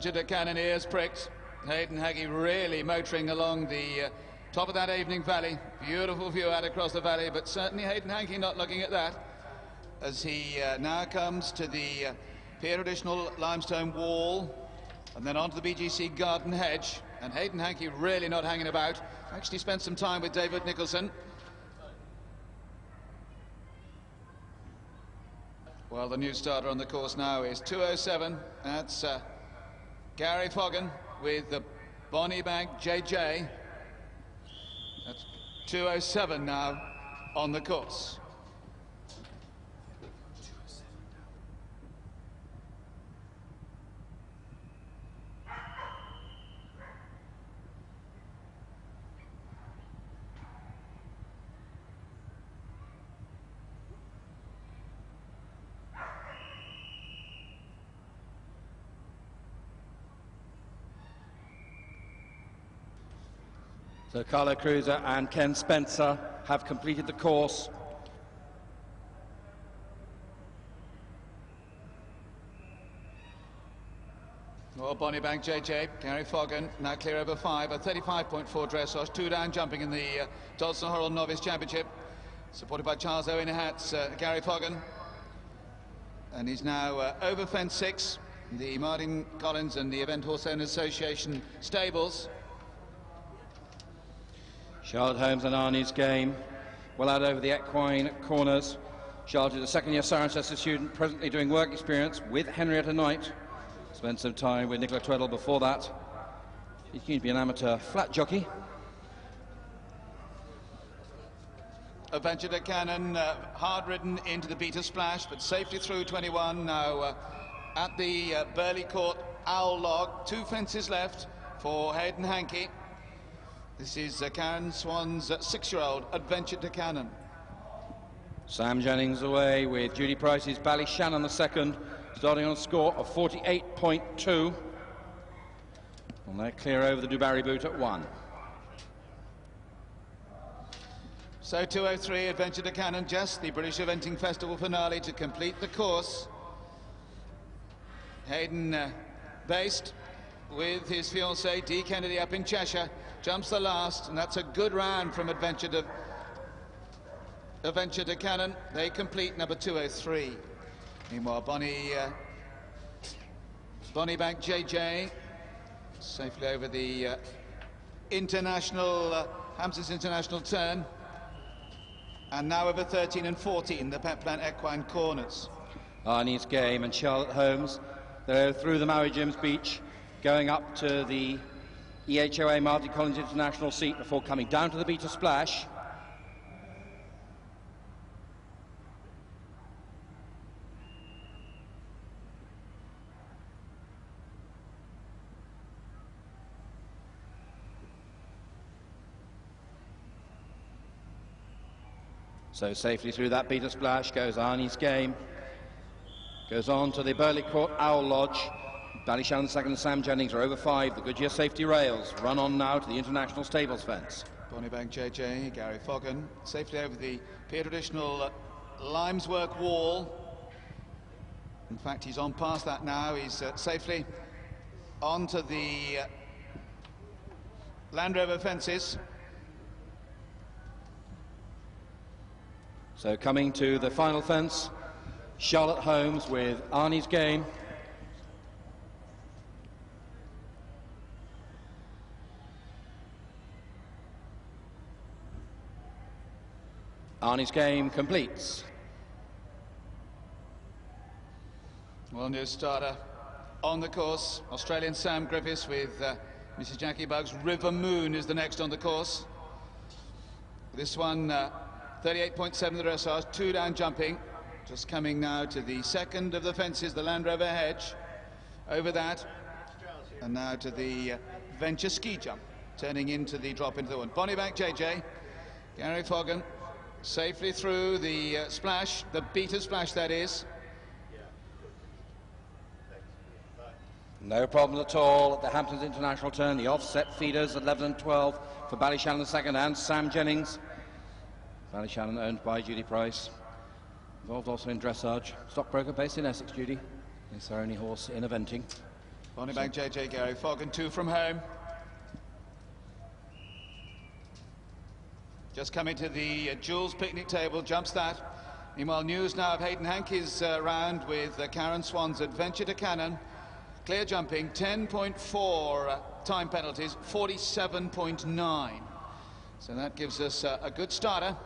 Adventure to Cannon, ears pricked. Hayden Hackey really motoring along the top of that evening valley. Beautiful view out across the valley, but certainly Hayden Hackey not looking at that as he now comes to the Pier Traditional limestone wall and then onto the BGC garden hedge. And Hayden Hackey really not hanging about. Actually spent some time with David Nicholson. Well, the new starter on the course now is 2:07. That's Gary Foggon with the Bonny Bank Jay Jay. That's 2:07 now on the course. So Carlo Cruiser and Ken Spencer have completed the course. Well, Bonny Bank Jay Jay, Gary Foggon now clear over 5, a 35.4 dressage, 2 down jumping in the Dodson Horrell Novice Championship, supported by Charles Owen Hats, Gary Foggon, and he's now over fence 6, the Martin Collins and the Event Horse Owners Association stables. Charlotte Holmes and Arnie's game, well out over the equine corners. Charlotte is a second-year Cirencester student, presently doing work experience with Henrietta Knight. Spent some time with Nicola Tweddle before that. He's keen to be an amateur flat jockey. Adventure to Cannon, hard ridden into the Beta Splash, but safely through 21 now at the Burley Court Owl Log. 2 fences left for Hayden Hackey. This is Karen Swan's 6-year-old Adventure to Cannon. Sam Jennings away with Judy Price's Ballyshannon the second, starting on a score of 48.2. And they're clear over the Dubarry Boot at 1. So 2:03, Adventure to Cannon, just the British Eventing Festival finale to complete the course. Hayden based with his fiancée Dee Kennedy up in Cheshire, jumps the last, and that's a good round from Adventure to Cannon. They complete number 2:03. Meanwhile, Bonny Bank Jay Jay safely over the Hampstead's International turn, and now over 13 and 14, the Petplan Equine corners. Arnie's game and Charlotte Holmes, they're through the Maui Jims Beach, going up to the EHOA Martin Collins International seat before coming down to the Beta Splash. So safely through that Beta Splash goes Arnie's game. Goes on to the Burley Court Owl Lodge. Ballyshannon second and Sam Jennings are over 5. The Goodyear safety rails run on now to the International Stables fence. Bonny Bank Jay Jay, Gary Foggon, safely over the Pier Traditional Limeswork wall. In fact, he's on past that now. He's safely onto the Land Rover fences. So coming to the final fence, Charlotte Holmes with Arnie's game. Arnie's game completes. Well, new starter on the course, Australian Sam Griffiths with Mrs. Jackie Bugg's River Moon is the next on the course. This one, 38.7 the dressage, 2 down jumping. Just coming now to the second of the fences, the Land Rover hedge. Over that, and now to the Venture ski jump, turning into the drop into the one. Bonny Bank Jay Jay, Gary Foggon, safely through the splash, the Beta Splash that is. No problem at all at the Hamptons International turn. The offset feeders 11 and 12 for Ballyshannon the second and Sam Jennings. Ballyshannon owned by Judy Price. Involved also in dressage. Stockbroker based in Essex, Judy. It's our only horse in eventing. Bonny Bank Jay Jay, Gary Foggon, 2 from home. Just coming to the Jules picnic table, jumps that. Meanwhile, news now of Hayden Hankey's round with Karen Swan's Adventure to Cannon. Clear jumping, 10.4 time penalties, 47.9. So that gives us a good starter.